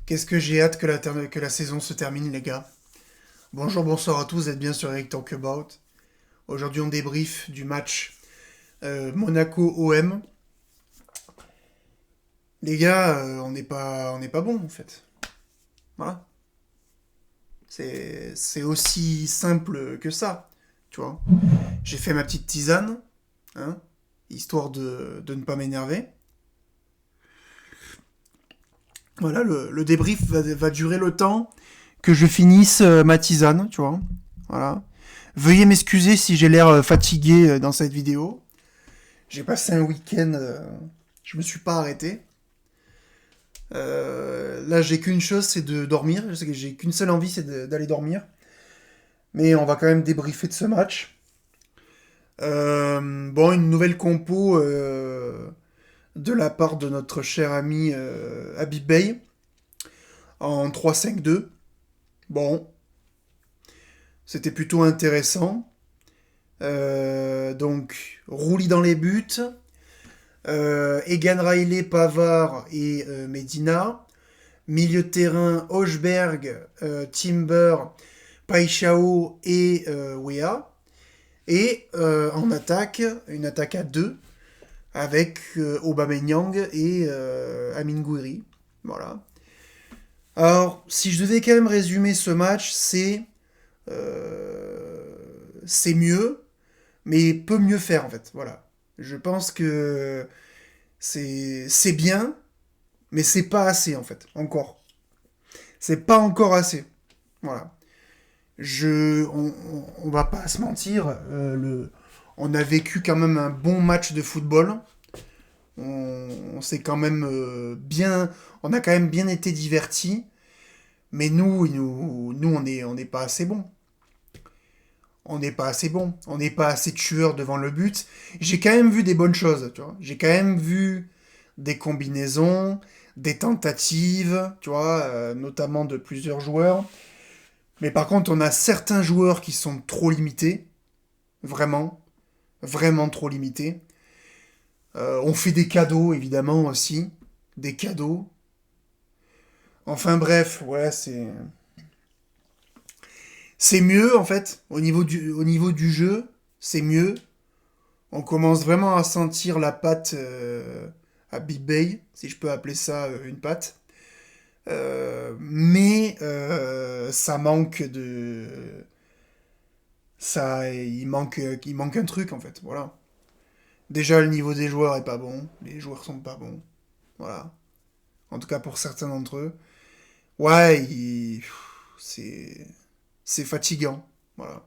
Qu'est-ce que j'ai hâte que la saison se termine, les gars. Bonjour, bonsoir à tous, vous êtes bien sur Eric Talk About. Aujourd'hui, on débrief du match Monaco-OM. Les gars, on n'est pas bon en fait. Voilà. C'est aussi simple que ça, tu vois. J'ai fait ma petite tisane, hein, histoire de ne pas m'énerver. Voilà, le débrief va durer le temps que je finisse ma tisane, tu vois. Voilà. Veuillez m'excuser si j'ai l'air fatigué dans cette vidéo. J'ai passé un week-end, je me suis pas arrêté. Là, j'ai qu'une chose, c'est de dormir. Je sais que j'ai qu'une seule envie, c'est d'aller dormir. Mais on va quand même débriefer de ce match. Bon, une nouvelle compo de la part de notre cher ami Habib Bey en 3-5-2. Bon, c'était plutôt intéressant. Donc, Rouli dans les buts. Egan Riley, Pavard et Medina. Milieu de terrain, Hochberg, Timber, Paixão et Wea. Et en attaque, une attaque à deux avec Aubameyang et Amin Gouiri. Voilà. Alors, si je devais quand même résumer ce match, c'est mieux, mais peut mieux faire en fait. Voilà. Je pense que c'est bien, mais c'est pas assez en fait. Encore. C'est pas encore assez. Voilà. On va pas se mentir. On a vécu quand même un bon match de football. On s'est quand même bien. On a quand même bien été divertis. Mais nous on n'est pas assez bon. On n'est pas assez bon. On n'est pas assez tueur devant le but. J'ai quand même vu des bonnes choses, tu vois. J'ai quand même vu des combinaisons, des tentatives, tu vois, notamment de plusieurs joueurs. Mais par contre, on a certains joueurs qui sont trop limités. Vraiment. Vraiment trop limités. On fait des cadeaux, évidemment, aussi. Des cadeaux. Enfin bref, ouais, c'est mieux, en fait. Au niveau du jeu, c'est mieux. On commence vraiment à sentir la patte à Big Bay, si je peux appeler ça une patte. Mais ça manque de... il manque un truc, en fait. Voilà. Déjà, le niveau des joueurs est pas bon. Les joueurs sont pas bons. Voilà. En tout cas, pour certains d'entre eux. Ouais, c'est c'est fatigant. Voilà.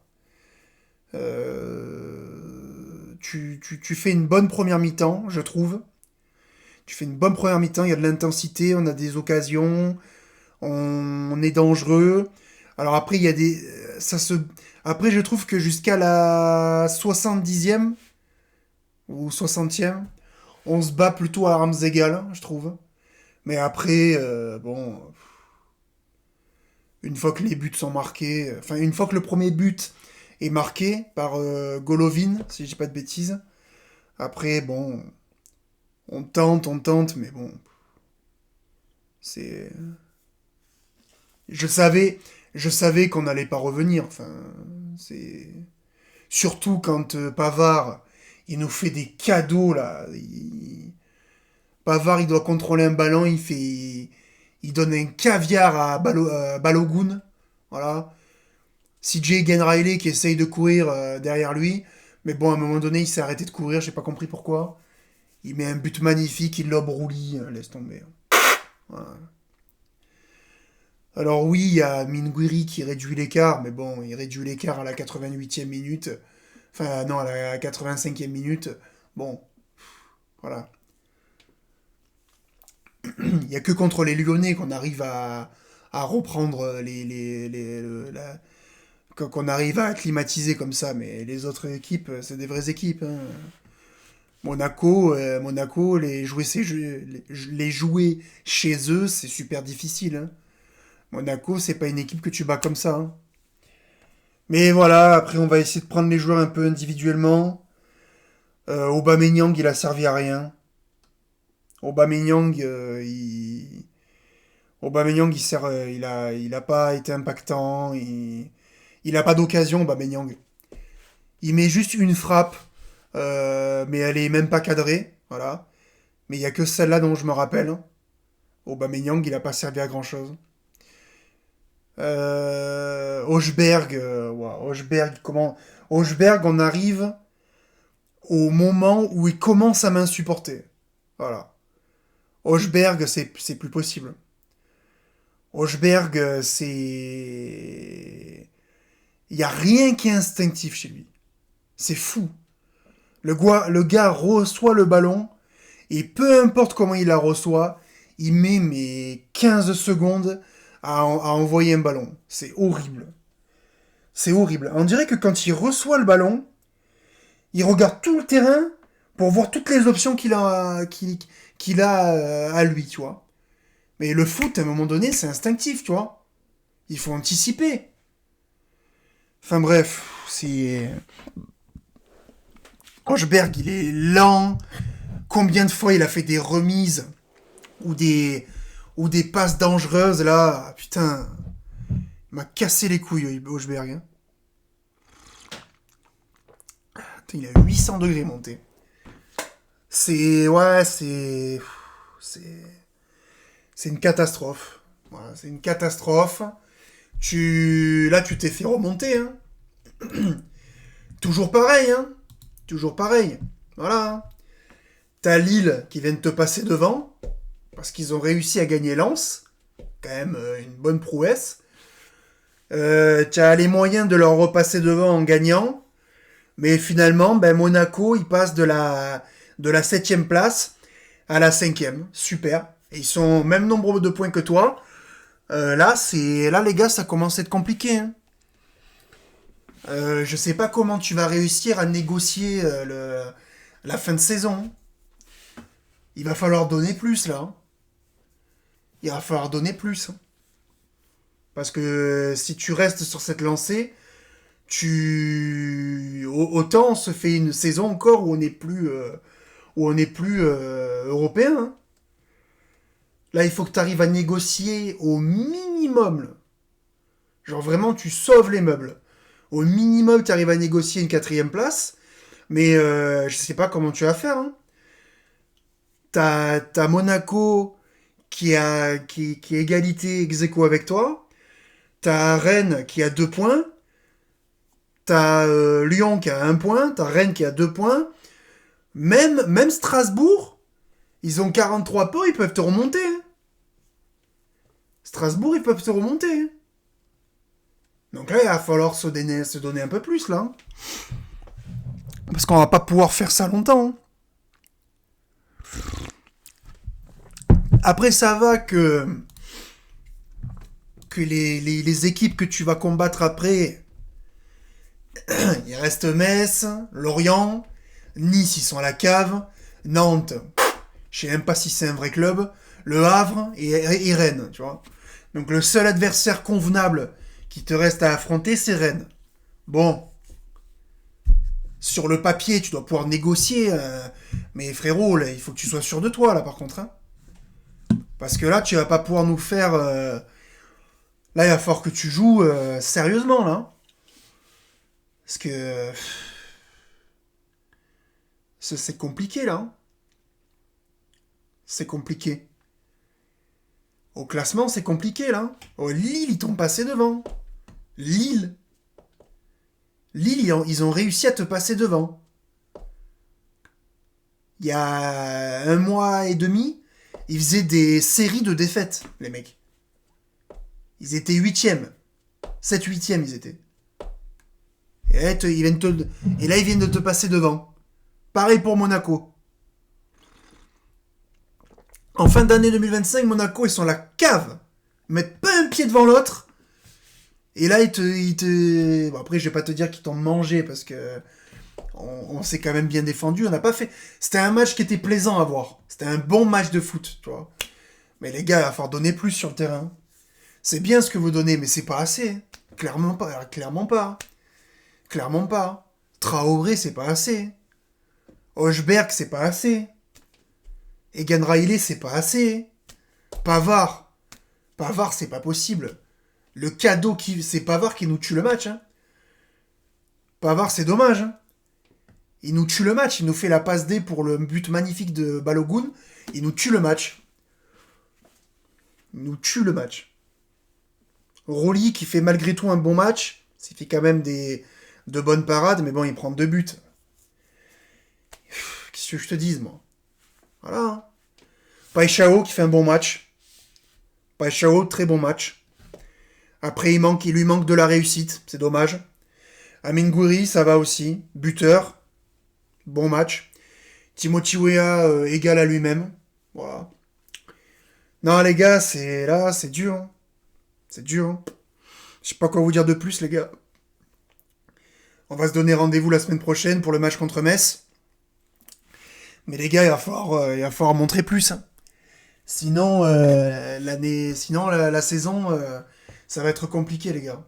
Tu fais une bonne première mi-temps, je trouve. Tu fais une bonne première mi-temps, il y a de l'intensité, on a des occasions, on est dangereux. Alors après, il y a des... Ça se... Après, je trouve que jusqu'à la 70e ou 60e, on se bat plutôt à armes égales, je trouve. Mais après, bon, une fois que les buts sont marqués, enfin, une fois que le premier but est marqué par Golovin, si je dis pas de bêtises, après, bon, on tente, mais bon, c'est... Je savais, je savais qu'on n'allait pas revenir, enfin, c'est... Surtout quand Pavard, il nous fait des cadeaux, là. Pavard, il doit contrôler un ballon, il donne un caviar à Balogun, voilà. CJ Riley qui essaye de courir derrière lui. Mais bon, à un moment donné, il s'est arrêté de courir, j'ai pas compris pourquoi. Il met un but magnifique, il lobe Rouli, laisse tomber. Voilà. Alors oui, il y a Minguiri qui réduit l'écart, mais bon, il réduit l'écart à la 88e minute. Enfin, non, à la 85e minute. Bon, voilà. Il n'y a que contre les Lyonnais qu'on arrive à reprendre qu'on arrive à acclimatiser comme ça, mais les autres équipes, c'est des vraies équipes, hein. Monaco, les jouer chez eux, c'est super difficile, hein. Monaco, c'est pas une équipe que tu bats comme ça, hein. Mais voilà, après on va essayer de prendre les joueurs un peu individuellement. Aubameyang, il a servi à rien. Aubameyang, Aubameyang, il a pas été impactant. Il a pas d'occasion, Aubameyang. Il met juste une frappe, mais elle est même pas cadrée. Voilà. Mais il y a que celle-là dont je me rappelle. Aubameyang, il a pas servi à grand-chose. Hochberg, Hochberg, on arrive au moment où il commence à m'insupporter. Voilà. Hochberg, c'est plus possible. Hochberg, c'est... Il n'y a rien qui est instinctif chez lui. C'est fou. Le gars reçoit le ballon, et peu importe comment il la reçoit, il met mes 15 secondes à envoyer un ballon. C'est horrible. C'est horrible. On dirait que quand il reçoit le ballon, il regarde tout le terrain pour voir toutes les options qu'il a à lui, tu vois. Mais le foot, à un moment donné, c'est instinctif, tu vois. Il faut anticiper. Enfin bref, c'est... Hochberg, il est lent. Combien de fois il a fait des remises ou des passes dangereuses, là. Putain, il m'a cassé les couilles, Hochberg. Hein. Putain, il a 800 degrés monté. C'est... Ouais, c'est... C'est une catastrophe. Voilà, c'est une catastrophe. Là, tu t'es fait remonter, hein. Toujours pareil, hein. Toujours pareil. Voilà. Hein. T'as Lille qui vient de te passer devant, parce qu'ils ont réussi à gagner Lens. Quand même une bonne prouesse. T'as les moyens de leur repasser devant en gagnant. Mais finalement, Monaco, ils passent de la 7ème place à la 5ème. Super. Et ils sont au même nombre de points que toi. Là, les gars, ça commence à être compliqué. Hein. Je sais pas comment tu vas réussir à négocier la fin de saison. Il va falloir donner plus, là. Il va falloir donner plus. Parce que si tu restes sur cette lancée, autant on se fait une saison encore où on n'est plus européen. Hein. Là, il faut que tu arrives à négocier au minimum. Là. Genre vraiment, tu sauves les meubles. Au minimum, tu arrives à négocier une 4ème place. Mais je sais pas comment tu vas faire. Hein. T'as Monaco qui est égalité ex aequo avec toi. T'as Rennes qui a 2 points. T'as Lyon qui a 1 point. T'as Rennes qui a 2 points. Même Strasbourg, ils ont 43 points, ils peuvent te remonter. Hein. Strasbourg, ils peuvent te remonter. Hein. Donc là, il va falloir se donner un peu plus, là. Hein. Parce qu'on va pas pouvoir faire ça longtemps. Hein. Après, ça va que les équipes que tu vas combattre après, il reste Metz, Lorient, Nice, ils sont à la cave, Nantes, je sais même pas si c'est un vrai club, Le Havre et Rennes, tu vois. Donc le seul adversaire convenable qui te reste à affronter, c'est Rennes. Bon, sur le papier, tu dois pouvoir négocier, mais frérot, là, il faut que tu sois sûr de toi, là, par contre. Hein. Parce que là, tu vas pas pouvoir nous faire... Là, il va falloir que tu joues sérieusement, là. Parce que... C'est compliqué, là. Hein. C'est compliqué. Au classement, c'est compliqué, là. Oh, Lille, ils t'ont passé devant. Lille. Lille, ils ont réussi à te passer devant. Il y a 1 mois et demi, ils faisaient des séries de défaites, les mecs. Ils étaient 8e. 7-8e, ils étaient. Et là, ils viennent de te passer devant. Pareil pour Monaco. En fin d'année 2025, Monaco, ils sont à la cave. Ils mettent pas un pied devant l'autre. Et là, Bon, après, je vais pas te dire qu'ils t'ont mangé parce que on s'est quand même bien défendu. On n'a pas fait... C'était un match qui était plaisant à voir. C'était un bon match de foot, tu vois. Mais les gars, il va falloir donner plus sur le terrain. C'est bien ce que vous donnez, mais c'est pas assez. Clairement pas. Clairement pas. Clairement pas. Traoré, c'est pas assez. Hochberg, c'est pas assez. Egan Riley, c'est pas assez. Pavard. Pavard, c'est pas possible. Le cadeau qui... C'est Pavard qui nous tue le match. Hein. Pavard, c'est dommage. Hein. Il nous tue le match. Il nous fait la passe D pour le but magnifique de Balogun. Il nous tue le match. Il nous tue le match. Rolly qui fait malgré tout un bon match. Il fait quand même de bonnes parades. Mais bon, il prend 2 buts. Qu'est-ce que je te dise, moi? Voilà. Hein. Paixão qui fait un bon match. Paixão, très bon match. Après, il lui manque de la réussite. C'est dommage. Amin Gouiri, ça va aussi. Buteur. Bon match. Timothy Weah égal à lui-même. Voilà. Non, les gars, c'est dur. Hein. C'est dur. Hein. Je sais pas quoi vous dire de plus, les gars. On va se donner rendez-vous la semaine prochaine pour le match contre Metz. Mais les gars, il va falloir montrer plus. Hein. Sinon, la saison, ça va être compliqué, les gars.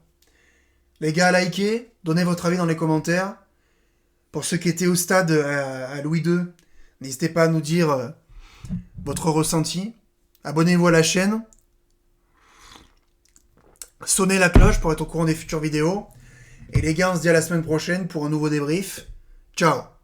Les gars, likez, donnez votre avis dans les commentaires. Pour ceux qui étaient au stade à Louis II, n'hésitez pas à nous dire votre ressenti. Abonnez-vous à la chaîne. Sonnez la cloche pour être au courant des futures vidéos. Et les gars, on se dit à la semaine prochaine pour un nouveau débrief. Ciao!